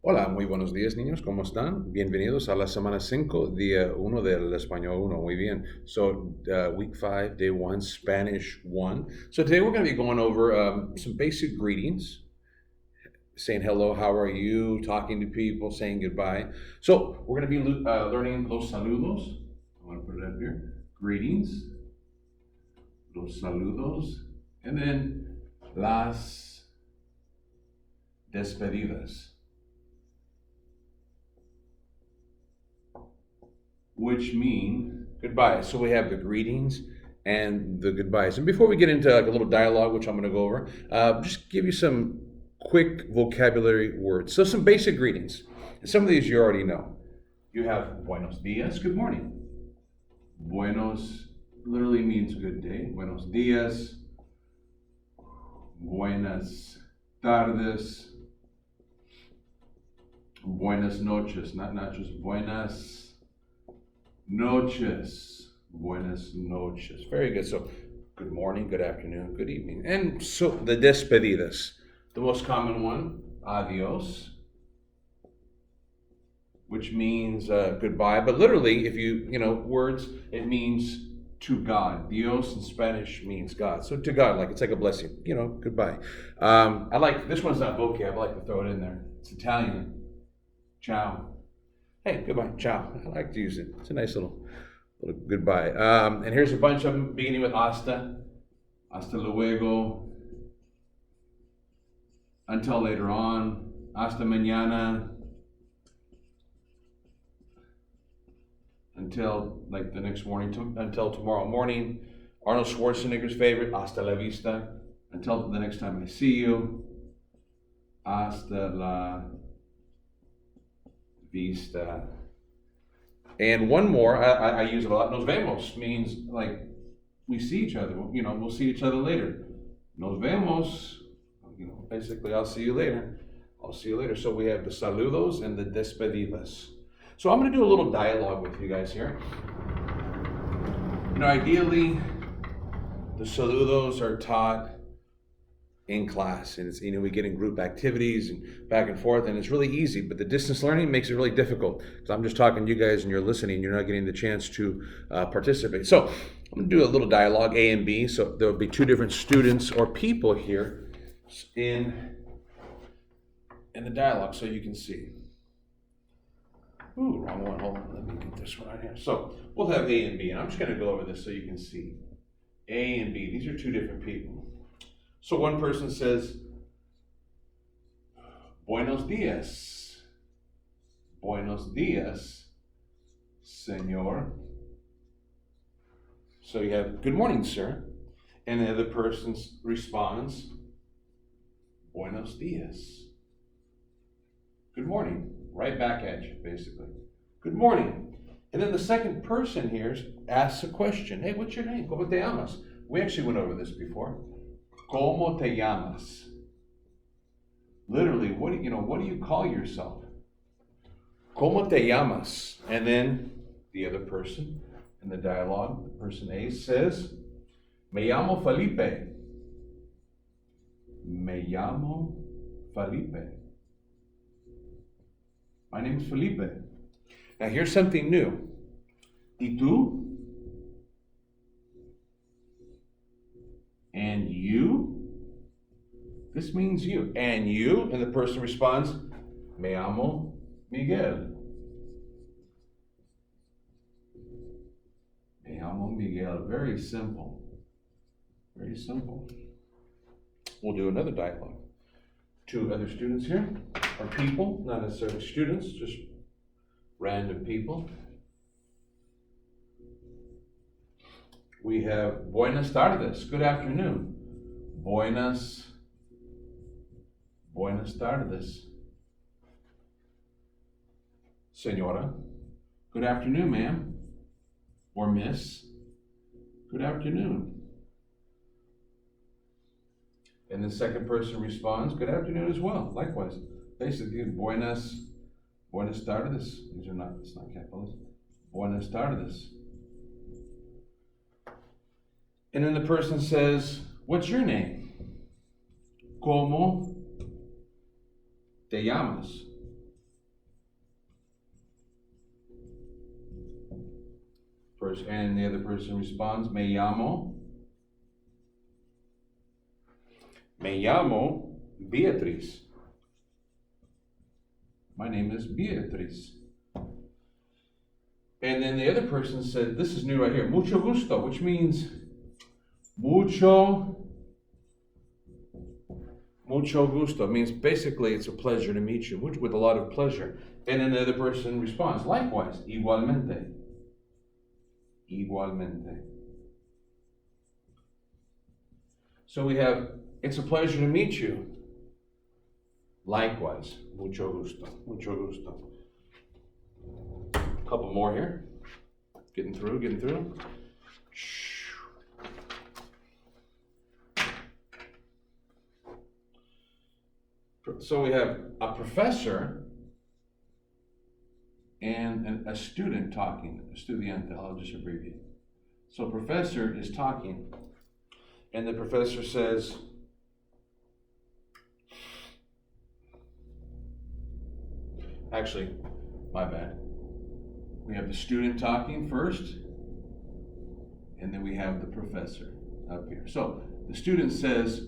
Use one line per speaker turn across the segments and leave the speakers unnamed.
Hola, muy buenos días, niños. ¿Cómo están? Bienvenidos a la semana 5, día uno del español uno. Muy bien. So, week 5, day 1, Spanish 1. So, today we're going to be going over some basic greetings, saying hello, how are you, talking to people, saying goodbye. So, we're going to be learning los saludos. I'm going to put it up here. Greetings, los saludos, and then las despedidas, which mean goodbye. So we have the greetings and the goodbyes. And before we get into like a little dialogue, which I'm going to go over, just give you some quick vocabulary words. So some basic greetings. And some of these you already know. You have buenos dias, good morning. Buenos literally means good day. Buenos dias. Buenas tardes. Buenas noches, not just buenas noches. Buenas noches. Very good. So, good morning, good afternoon, good evening. And so, the despedidas. The most common one, adios, which means goodbye. But literally, if words, it means to God. Dios in Spanish means God. So, to God, like it's like a blessing, goodbye. I like, this one's not vocab, I like to throw it in there. It's Italian. Ciao. Hey, goodbye. Ciao. I like to use it. It's a nice little goodbye. And here's a bunch of them beginning with hasta. Hasta luego. Until later on. Hasta mañana. Until like the next morning. Until tomorrow morning. Arnold Schwarzenegger's favorite. Hasta la vista. Until the next time I see you. Hasta la vista. And one more, I use it a lot. Nos vemos means like we see each other. We'll see each other later. Nos vemos. Basically, I'll see you later. I'll see you later. So we have the saludos and the despedidas. So I'm going to do a little dialogue with you guys here. Ideally, the saludos are taught in class, and it's we get in group activities and back and forth, and it's really easy, but the distance learning makes it really difficult because I'm just talking to you guys and you're listening, you're not getting the chance to participate. So I'm going to do a little dialogue, A and B. So there'll be two different students or people here in the dialogue, so you can see. Ooh, wrong one. Hold on, let me get this one right here. So we'll have A and B, and I'm just going to go over this so you can see. A and B, these are two different people. So one person says, buenos dias. Buenos dias, señor. So you have, good morning, sir. And the other person responds, buenos dias. Good morning. Right back at you, basically. Good morning. And then the second person here asks a question. Hey, what's your name? ¿Cómo te llamas? We actually went over this before. ¿Cómo te llamas? Literally, what do you call yourself? ¿Cómo te llamas? And then the other person in the dialogue, person A says, Me llamo Felipe. Me llamo Felipe. My name's Felipe. Now here's something new. ¿Y tú? And you? This means you. And you? And the person responds, Me llamo Miguel. Me llamo Miguel. Very simple. Very simple. We'll do another dialogue. Two other students here, or people, not necessarily students, just random people. We have buenas tardes, good afternoon. Buenas tardes. Señora, good afternoon, ma'am. Or miss, good afternoon. And the second person responds, good afternoon as well, likewise. Basically, buenas tardes. These are not, it's not capitalized. Buenas tardes. And then the person says, what's your name? ¿Cómo te llamas? and the other person responds, me llamo Beatriz. My name is Beatriz. And then the other person said, this is new right here, mucho gusto, which means mucho gusto. It means basically it's a pleasure to meet you, with a lot of pleasure. And then the other person responds, likewise, igualmente. Igualmente. So we have, it's a pleasure to meet you. Likewise, mucho gusto, mucho gusto. A couple more here. Getting through. So we have a professor and a student talking, estudiante, I'll just abbreviate. So professor is talking, and the professor says, actually, my bad. We have the student talking first, and then we have the professor up here. So the student says,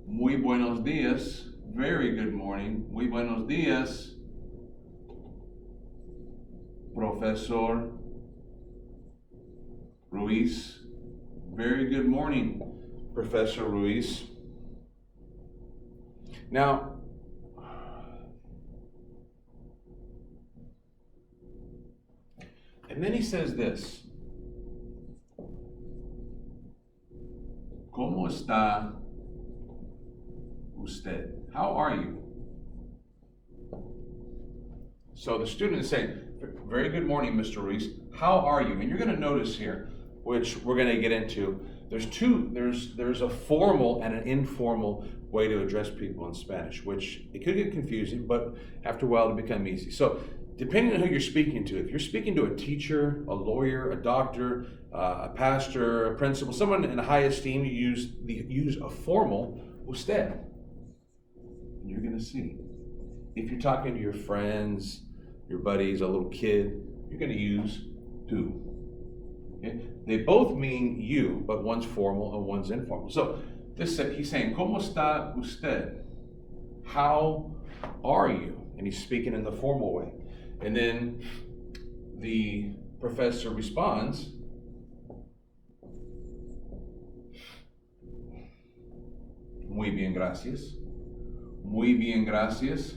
muy buenos días, very good morning, muy buenos días, Professor Ruiz. Very good morning, Professor Ruiz. Now, and then he says this, ¿Cómo está usted? How are you? So the student is saying, very good morning, Mr. Ruiz. How are you? And you're going to notice here, which we're going to get into, there's a formal and an informal way to address people in Spanish, which it could get confusing, but after a while it'll become easy. So depending on who you're speaking to, if you're speaking to a teacher, a lawyer, a doctor, a pastor, a principal, someone in high esteem, you use a formal usted. And you're going to see. If you're talking to your friends, your buddies, a little kid, you're going to use tú. Okay? They both mean you, but one's formal and one's informal. So he's saying, ¿Cómo está usted? How are you? And he's speaking in the formal way. And then the professor responds, muy bien, gracias. Muy bien, gracias.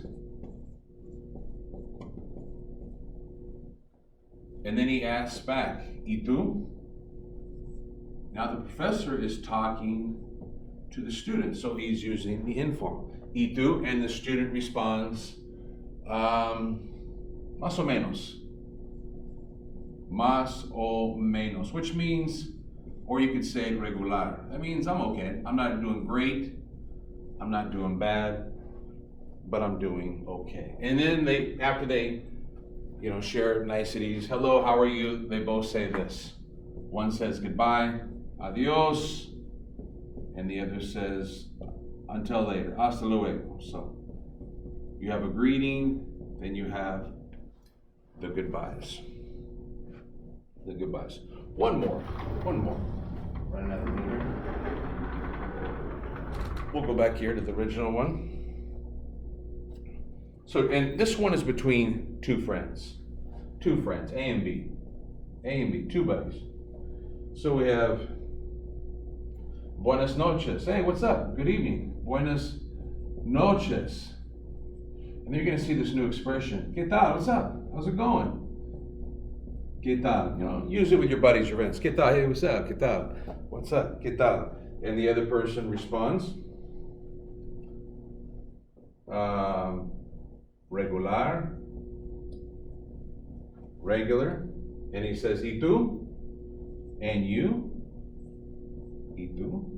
And then he asks back, ¿Y tú? Now the professor is talking to the student, so he's using the informal. ¿Y tú? And the student responds, más o menos. Más o menos, which means, or you could say regular. That means I'm okay. I'm not doing great. I'm not doing bad, but I'm doing okay. And then after they share niceties. Hello, how are you? They both say this. One says goodbye, adios, and the other says until later, hasta luego. So you have a greeting, then you have the goodbyes. The goodbyes. One more. Running out of here. We'll go back here to the original one. So, and this one is between two friends, A and B, two buddies. So we have buenas noches. Hey, what's up? Good evening. Buenas noches. And then you're going to see this new expression. ¿Qué tal? What's up? How's it going? ¿Qué tal? Use it with your buddies, your friends. ¿Qué tal? Hey, what's up? ¿Qué tal? What's up? ¿Qué tal? And the other person responds, regular, and he says, ¿Y tú? And you? ¿Y tú?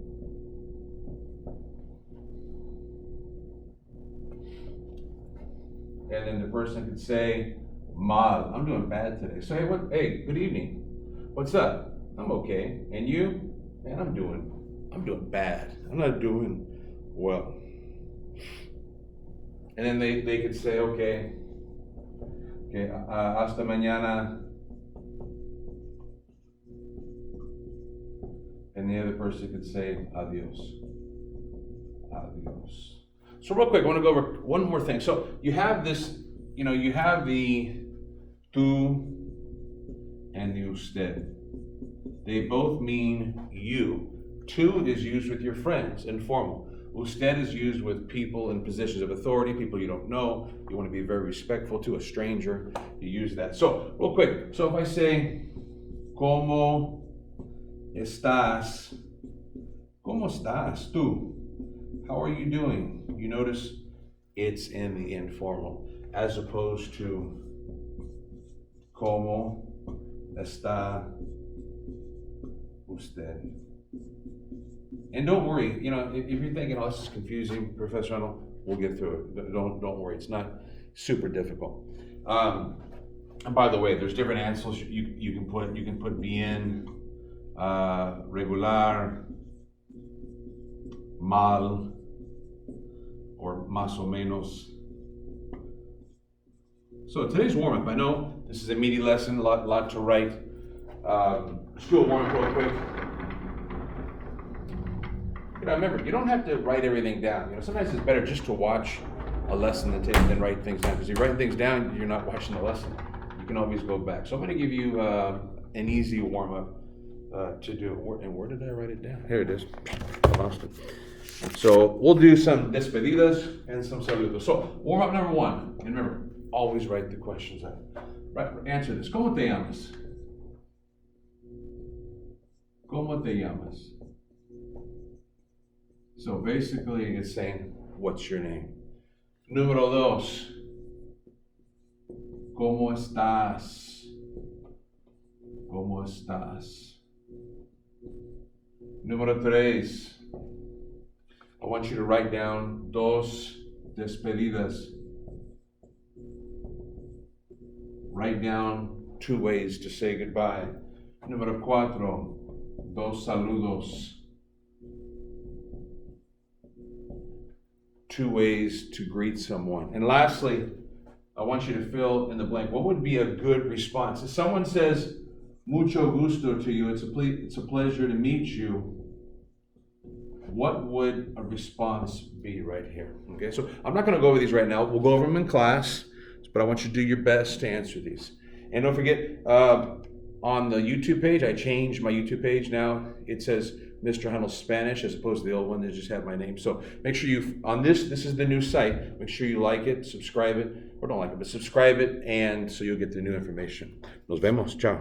And then the person could say, mal, I'm doing bad today. So hey, good evening. What's up? I'm okay. And you? Man, I'm doing bad. I'm not doing well. And then they could say, okay, hasta mañana, And the other person could say adios. Adios. So real quick, I want to go over one more thing. So you have this, you have the tú and the usted. They both mean you. Tú is used with your friends, informal. Usted is used with people in positions of authority, people you don't know, you want to be very respectful to, a stranger, you use that. So, real quick, so if I say, ¿Cómo estás? ¿Cómo estás tú? How are you doing? You notice it's in the informal, as opposed to, ¿Cómo está usted? And don't worry, if you're thinking, oh, this is confusing, Professor Arnold, we'll get through it. Don't worry, it's not super difficult. And by the way, there's different answers you can put. You can put bien, regular, mal, or más o menos. So today's warm-up, I know this is a meaty lesson, a lot to write. Let's do a warm-up real quick. Remember, you don't have to write everything down. Sometimes it's better just to watch a lesson than write things down. Because if you're writing things down, you're not watching the lesson. You can always go back. So I'm going to give you an easy warm-up to do. And where did I write it down? Here it is. I lost it. So we'll do some despedidas and some saludos. So warm-up number 1. And remember, always write the questions out. Right, answer this. ¿Cómo te llamas? ¿Cómo te llamas? So basically it's saying, what's your name? Número 2. ¿Cómo estás? ¿Cómo estás? Número 3. I want you to write down dos despedidas. Write down 2 ways to say goodbye. Número 4. Dos saludos. 2 ways to greet someone. And lastly, I want you to fill in the blank. What would be a good response? If someone says, mucho gusto to you, it's a pleasure to meet you, what would a response be right here? Okay, so I'm not going to go over these right now. We'll go over them in class, but I want you to do your best to answer these. And don't forget, on the YouTube page, I changed my YouTube page now. It says Mr. Hunnell Spanish as opposed to the old one that just had my name. So make sure this is the new site. Make sure you like it, subscribe it, or don't like it, but subscribe it, and so you'll get the new information. Nos vemos. Ciao.